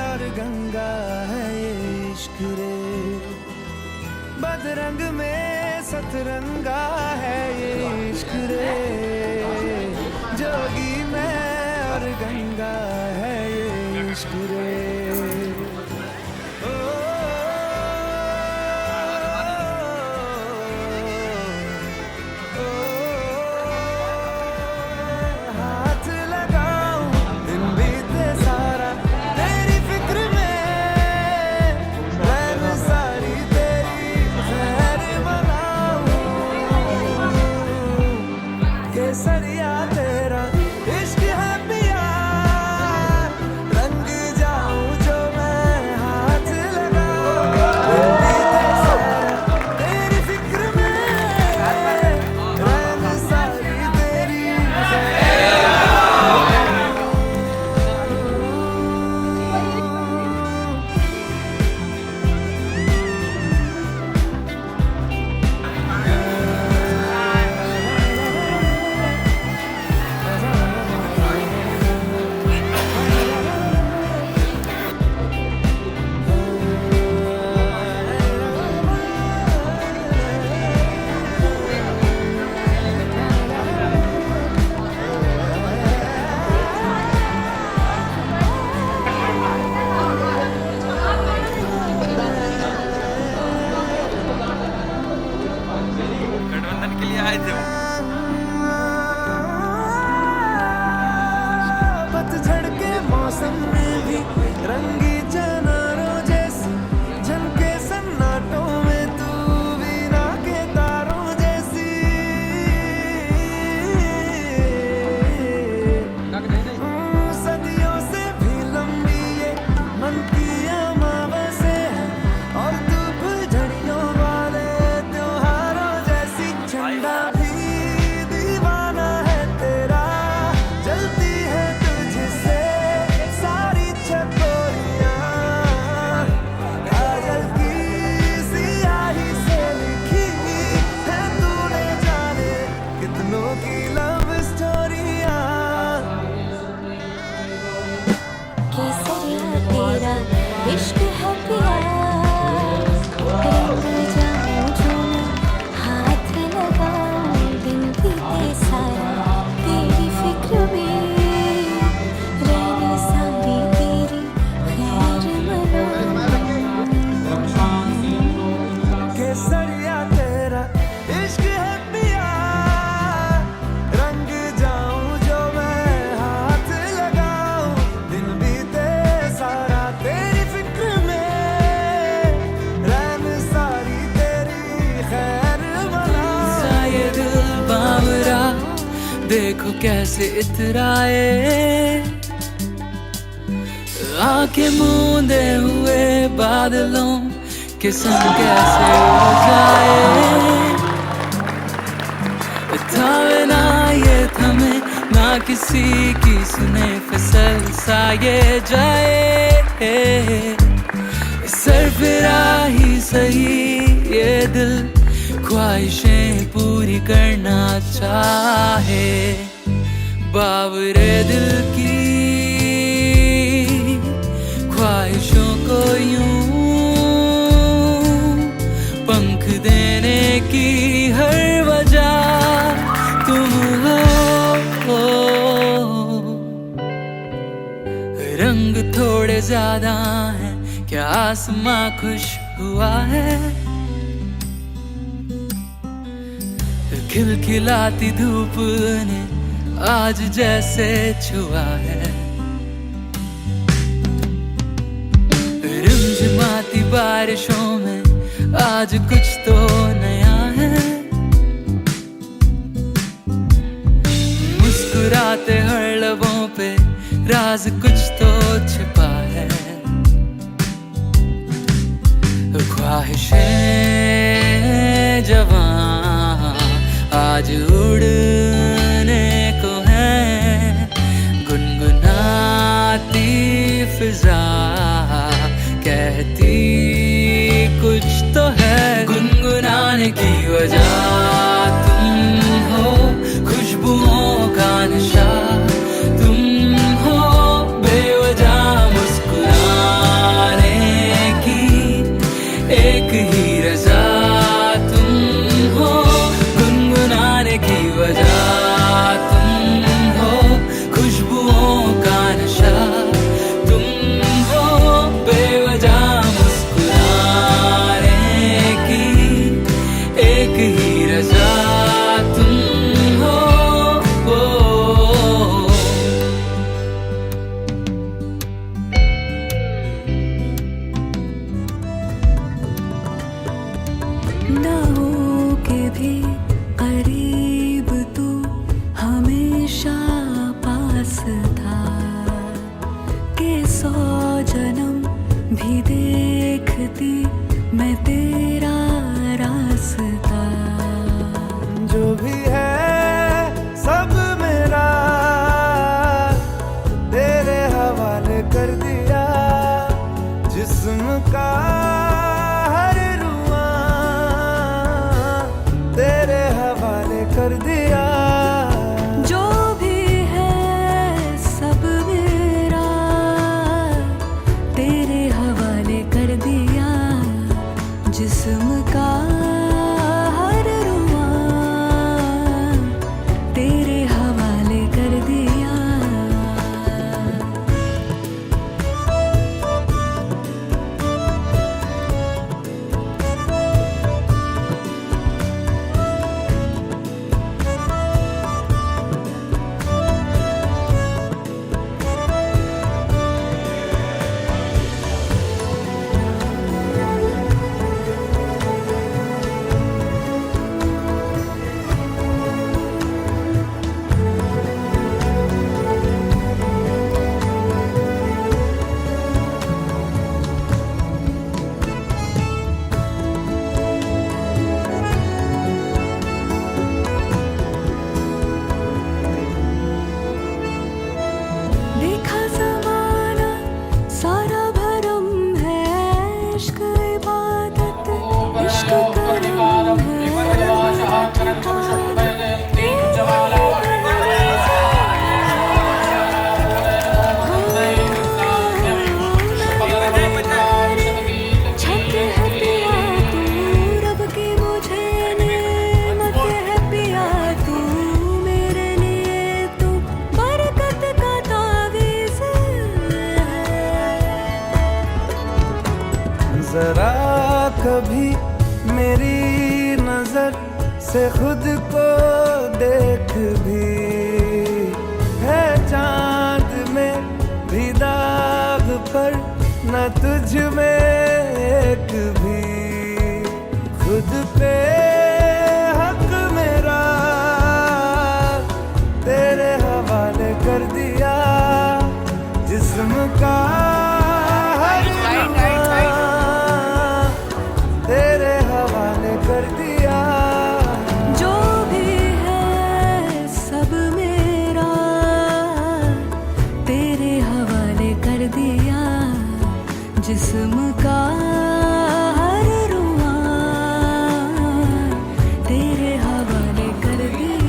और गंगा है ये इश्क रे, बदरंग में सतरंगा है ये इश्क रे, जोगी में और गंगा है ये इश्क रे। हाथ लगाऊं दिन बीते सारा तेरी फिक्र में, मैं सारी तेरी खैर बनाऊं, केसरिया तेरा इश्क है पिया, रंग जाऊं मौसम में भी रंगी चनारों जैसी झलके सन्नाटों में तू वीणा के तारों जैसी सदियों से भी लंबी ये मन की अमावस्या है और तू फुलझड़ियों वाले त्योहारों जैसी झंडा भी दीवाना है तेरा जलती है तुझसे सारी चकोरियां काजल की सियाही से लिखी है तूने जाने कितनों की लव स्टोरियां केसरिया तेरा इश्क है पिया रंग जाऊं जो मैं हाथ लगाऊं दिन बीते सारा तेरी फिक्र में रहने सारी तेरी खैर मनाऊं केसरिया तेरा इश्क है पिया रंग जाऊं जो मैं हाथ लगाऊं दिन बीते सारा तेरी फिक्र में रहन सारी तेरी खैर मनाऊं ये दिल बावरा देखो कैसे इतराए आंखें मूंदे हुए बादलों के संग कैसे उड़ जाए थामे ना ये थमे ना किसी की सुने फिसल सा ये जाए सरफिरा ही सही ये दिल ख्वाहिशें पूरी करना चाहे बावरे दिल की ख्वाहिशों को यूं पंख देने की हर वजह तुम हो रंग थोड़े ज्यादा हैं क्या आसमां खुश हुआ है खिलखिलाती धूप ने आज जैसे छुआ है रिमझिमाती बारिशों में आज कुछ तो नया है मुस्कुराते हर लबों पे राज कुछ तो छिपा है ख्वाहिशें जवां आज उड़ने को है गुनगुनाती फिजा कहती कुछ तो है गुनगुनाने की वजह तुम हो खुशबुओं का नशा तुम हो बेवजह मुस्कुराने की एक ही रजा तुम हो गुनगुनाने की वजह तुम हो खुशबुओं का नशा तुम हो बेवजह मुस्कुराने की एक ही रजा तुम हो ना हो के भी करीब तू हमेशा पास था के 100 जन्म भी देखती मैं तेरा रास्ता जो भी है सब मेरा तेरे हवाले कर दिया जिस्म का हर रुआ तेरे हवाले कर दिया जो भी है सब मेरा तेरे हवाले कर दिया जिस्म का हर रुआ तेरे हवाले कर दिया कभी मेरी नजर से खुद को देख भी, है चांद में भी दाग पर न तुझ में एक भी, खुद पे हक मेरा तेरे हवाले कर दिया, जिस्म का हर तेरे हवाले कर दिया। जो भी है सब मेरा तेरे हवाले कर दिया, जिस्म का हर रुआ तेरे हवाले कर दिया।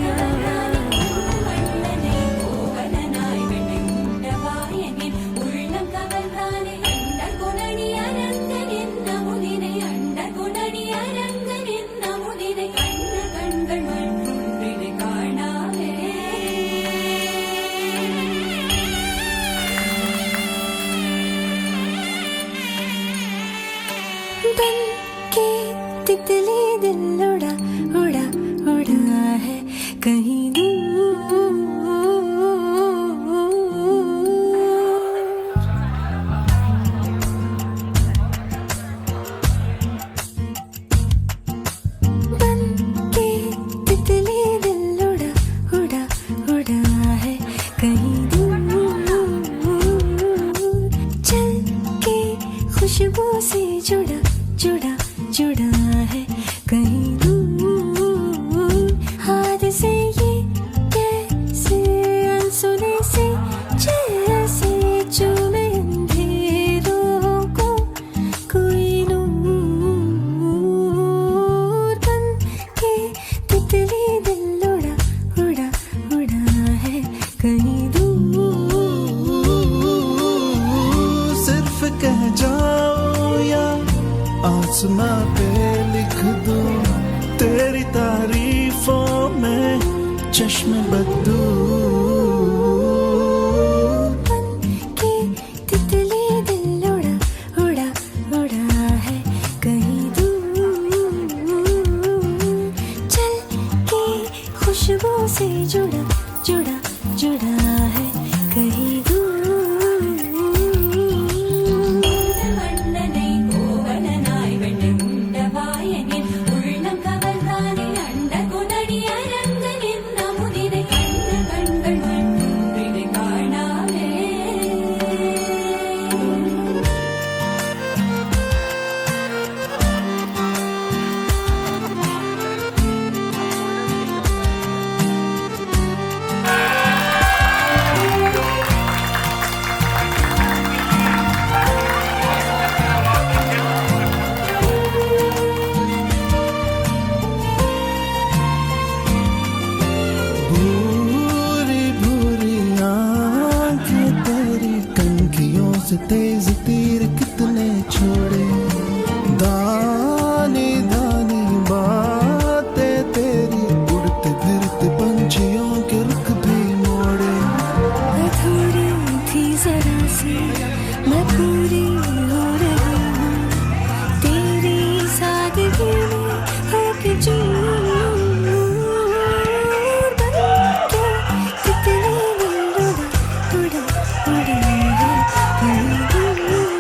बन के तितली दिल उड़ा उड़ा उड़ा है कहीं दूर। बन के तितली दिल उड़ा उड़ा उड़ा है कहीं दूर, चल के खुशबू से जुड़ा जुड़ा जुड़ा है कहीं दूर। हाथ से ये कैसे अनसुने से जैसे चूमे अंधेरों को कोई नूर। बन के तितली दिल उड़ा उड़ा उड़ा है कहीं दूर। सिर्फ कह जाओ या आसमां पे लिख दूं तेरी तारीफों में चश्मे बदू। बन के तितली दिल उड़ा उड़ा उड़ा है कहीं दूर, चल के खुशबू से जुड़ा जुड़ा जुड़ा है कहीं दूर। तेज तीर कितने छोड़े, दानी दानी बातें तेरी, उड़ते फिरते पंछियों के रुख भी मोड़े। अधूरी थी जरा सी मैं पूरी हो रही हूँ तेरी सादगी में होके चूर। बन के तितली दिल उड़ा उड़ा उड़ा है कहीं दूर।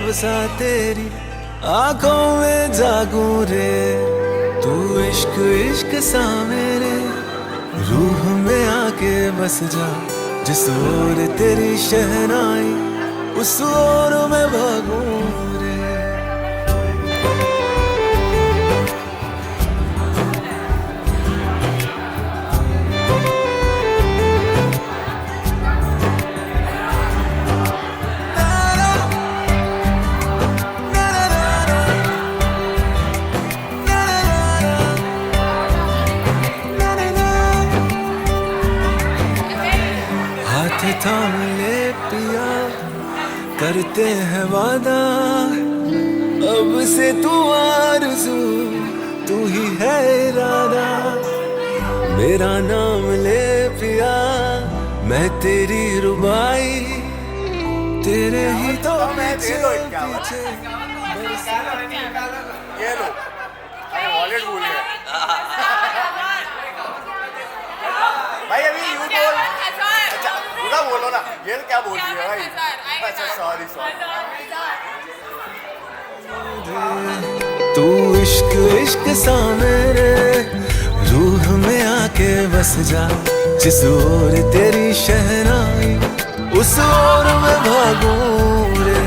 ख्वाब सा तेरी आंखों में जागूं रे, तू इश्क इश्क सा मेरे रूह में आके बस जा, जिस ओर तेरी शहनाई उस ओर मैं भागूं रे। हाथ थाम ले पिया, करते हैं वादा, अब से तू आरज़ू तू ही है इरादा। मेरा नाम ले पिया, मैं तेरी रुबाई, तेरे ही तो पीछे पीछे ये लो, अरे वॉलेट भूल गए भाई। अभी यूं बोल, अच्छा पूरा बोलो ना, ये क्या बोल रही है भाई? अच्छा सॉरी सॉरी। तू इश्क इश्क सा मेरे रूह में आके बस जा, जिस ओर तेरी शहनाई उस ओर मैं भागूं रे।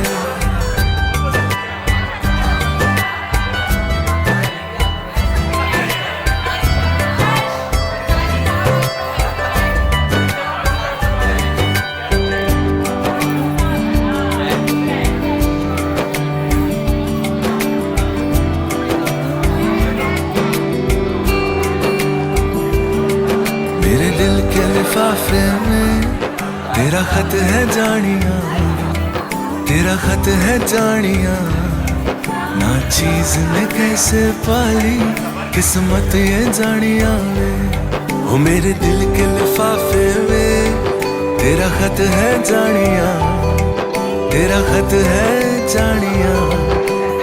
मेरे दिल के लिफाफे में तेरा खत है जानिया, तेरा खत है जानिया, ना चीज ने कैसे पाली किस्मत ये जानिया वे। वो मेरे दिल के लिफाफे में तेरा खत है जानिया, तेरा खत है जानिया,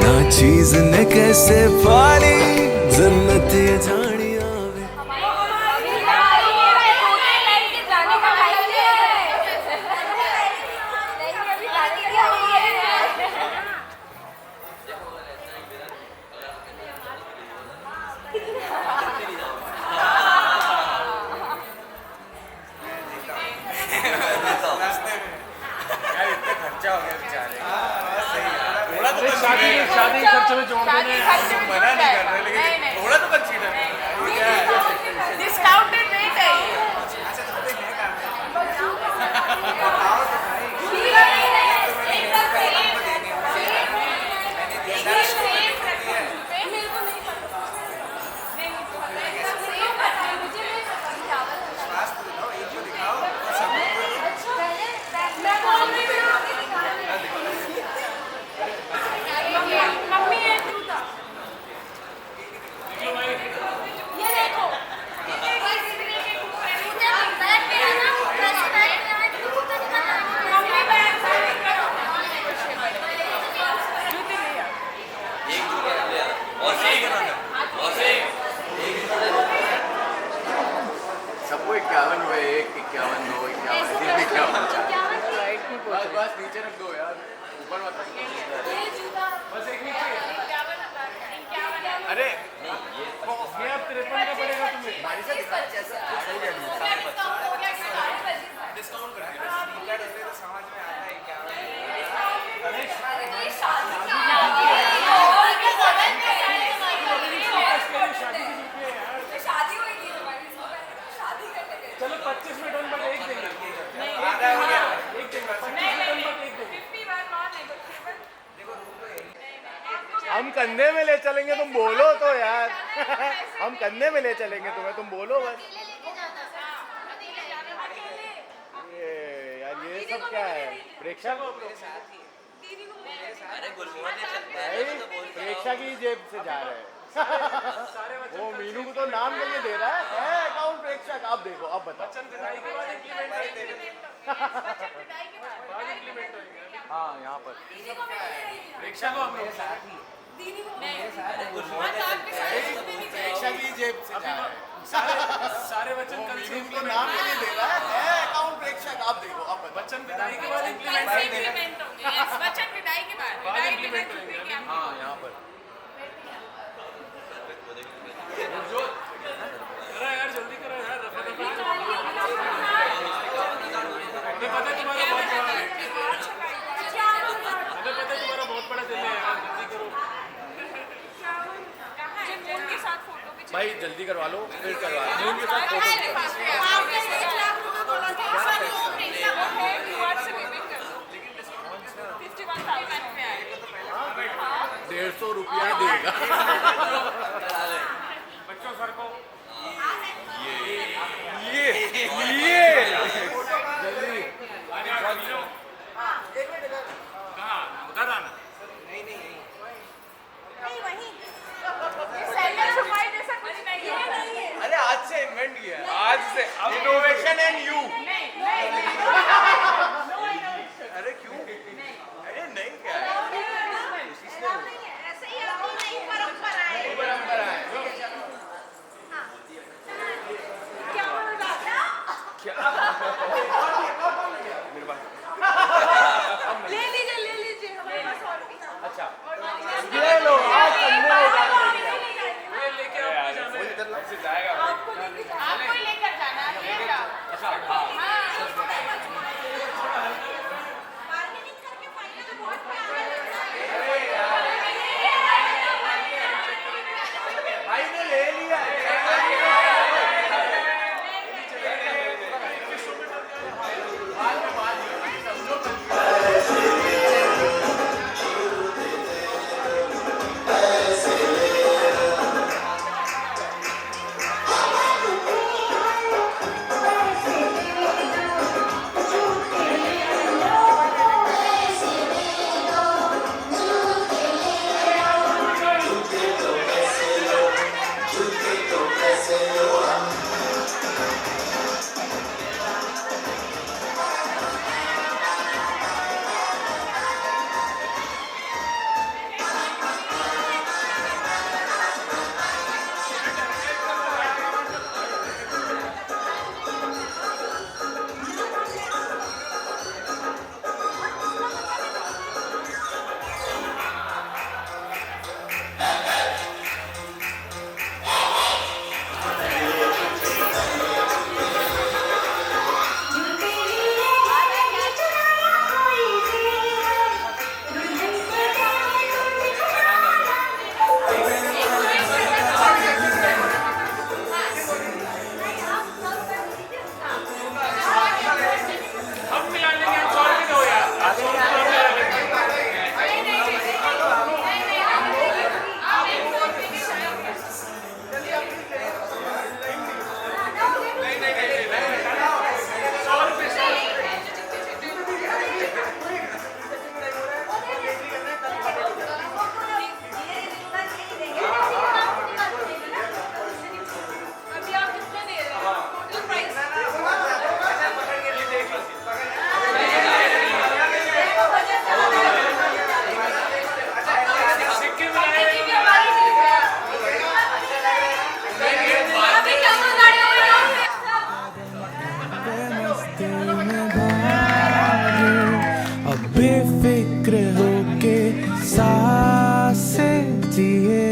ना चीज ने कैसे पाली जन्नत ये जानिया वे। शादी खर्च में जोड़ देने मना नहीं कर रहे, लेकिन थोड़ा तो कंसीडर डिस्काउंटेड रेट है ये। सबको 51 हुए, 1 51 2 51 51 4 बस नीचे रख दो यार, ऊपर मत बस एक नीचे। अरे ये अब 53 का पड़ेगा तुम्हें। बारिश से दिखा कैसा हो गया डिस्काउंट कर दिया तो समझ में आता है क्या। चलो 25 में डन, बट एक देंगे, आधा हो गया, एक देंगे 25 में डन, बट एक देंगे। हम कंधे में ले चलेंगे, तुम बोलो तो यार हम कंधे में ले चलेंगे तुम्हें, तुम बोलो बस। ये यार ये सब क्या है? प्रेक्षा को प्रेक्षा की जेब से जा रहे हैं वो मीनू को तो नाम के लिए दे रहा है अकाउंट प्रेक्षा का। अब देखो, अब बताओ। हाँ यहाँ पर प्रेक्षा को हम साथ ही प्रेक्षा की जेब से जा रहा है सारे वचन मीनू को नाम के लिए दे रहा है अकाउंट प्रेक्षा का। अब देखो, अब वचन विदाई के बाद इम्प्लीमेंट होंगे। विदाई के बाद विदाई के बाद छुट्टी के आप हाँ यहाँ पर यार जल्दी करो यार रफा दफा हमें पता है तुम्हारा बहुत बड़ा हमें पता है तुम्हारा बहुत बड़ा दिल है यार जल्दी करो के साथ फोटो भी भाई जल्दी करवा लो फिर करवा लो मून के साथ फोटो आपने 1 लाख रुपए बोला था वो है रिवॉर्ड से पेमेंट कर दो 51,000 पे आए 150 रुपया देगा बच्चों सर को ये जल्दी कहाँ उधर आना अरे आज से इन्वेंट किया है आज से इनोवेशन एंड यू अरे क्यों अरे नहीं क्या है परंपरा है क्या मेरे पास ले लीजिए हमारे पास और भी अच्छा ले लो आज लेके आपको जाना है ऐसे जाएगा आपको ही लेकर जाना है ले जाओ अच्छा हाँ बार्गेनिंग करके फाइनल बहुत भाई ने ले लिया बेफिक्र होके सांसें जिए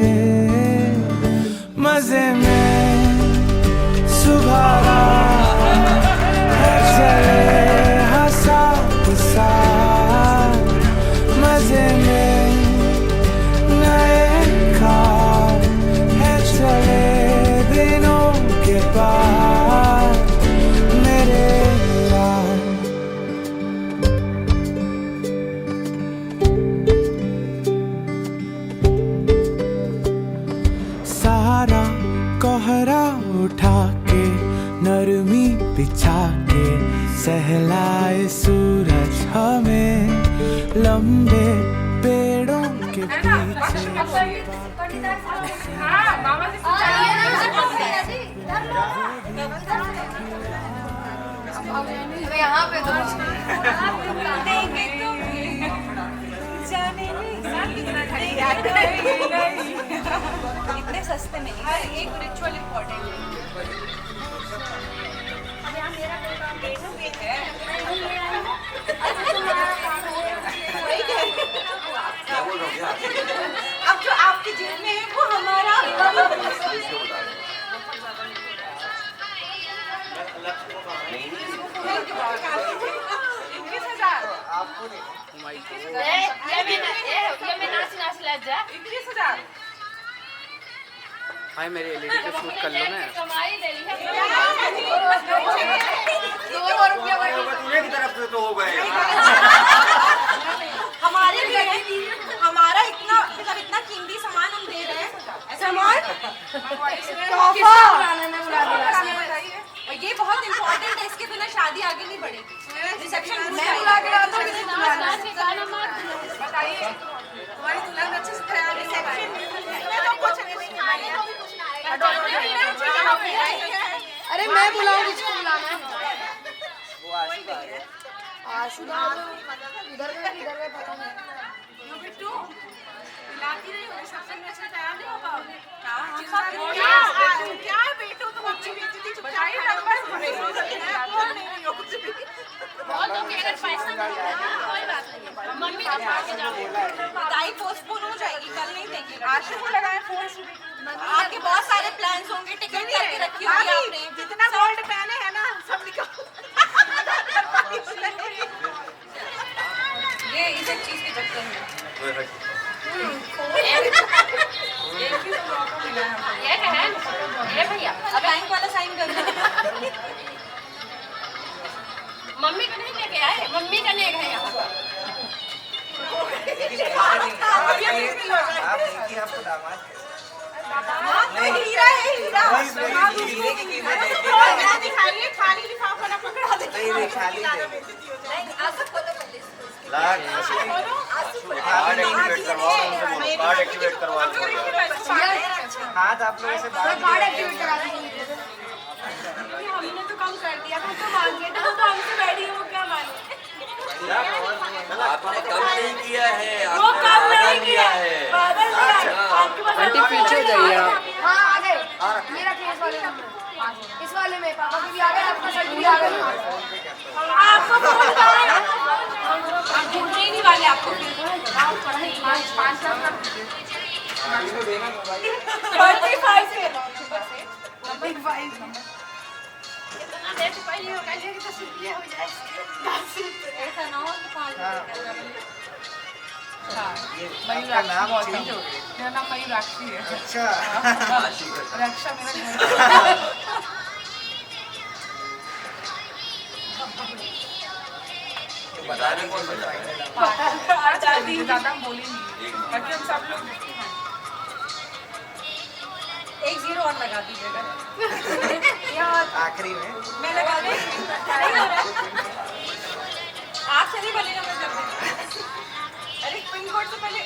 मजे में सुबह है चले हंसा हंसा मजे में नए ख्वाब है चले दिनों के बाद मेरे यार सहारा कोहरा उठा के नरमी बिछा के सहलाए सूरज हमें लंबे पेड़ों के पीछे यहाँ पे इतने सस्ते में एक रिचुअल इम्पोर्टेंट है। अब जो आपकी जेब में है वो हमारा। भाई मेरी एलईडी पे शूट कर लो ना यार। तूने की तरफ से तो हो गए। हमारे लिए हमारा इतना मतलब इतना कीमती सामान हम दे रहे हैं। सामान ये बहुत इम्पोर्टेंट है, इसके बिना शादी आगे नहीं बढ़ेगी। रिसेप्शन मैं बुला के रहा था, बताइए तुम्हारी दुल्हन अच्छे से तैयार। रिसेप्शन कुछ नहीं। अरे मैं बुलाऊं, किसको बुलाना है? आशु इधर गए पता नहीं। बिट्टू बुलाती नहीं हो, रिसेप्शन में अच्छे तैयार नहीं हो पाओगे। क्या बेटू तुम अच्छी बेइज्जती चुपचाप बताइए पोस्टपोन हो जाएगी, कल नहीं देंगे। आशु को लगाए फोन। आपके बहुत सारे प्लान्स होंगे, टिकट करके रखी होगी आपने। जितना गोल्ड पहने हैं ना सब निकल। ये इस एक चीज के चक्कर में ये भैया अब बैंक वाला साइन कर दो। मम्मी का नहीं लेके आए, मम्मी का नहीं है यहाँ। आप देखिए आपको दामाद हीरा है, हीरा। हीरे की कीमत दिखाइए, खाली लिफाफा ना पकड़ा दे। नहीं खाली लाख कार्ड एक्टिवेट करवाओ, उनसे बोलो कार्ड एक्टिवेट करवा दो। हाथ आप लोगों से बात कार्ड एक्टिवेट करा दीजिए। हमने तो कम कर दिया, तुम तो मांगे तो हमसे बैठी हो, क्या मांगे? आपने कम नहीं किया है, वो कम नहीं किया है। आंटी पीछे हो जाइए आप। हाँ आ गए, मेरा केस वाले नंबर, इस वाले में पापा की भी आ गए, आपका शर्ट भी आ गई। आपको फोन कहाँ है? आप ढूंढने ही नहीं वाले आपको। 5 लाख 45 से 45 ऐसा ना हो तो 5 आपका नाम चेंज हो गया। मेरा नाम मयूराक्षी है। अच्छा रक्षा मेरा घर। बताने कौन बताएगा? ज़्यादा हम बोले नहीं, बाकी हम सब लोग 1 0 और लगा दीजिएगा। आखिरी में मैं लगा दूँगी। आपसे नहीं बनेगा, मैं कर दूँगी। अरे पिन कोड से पहले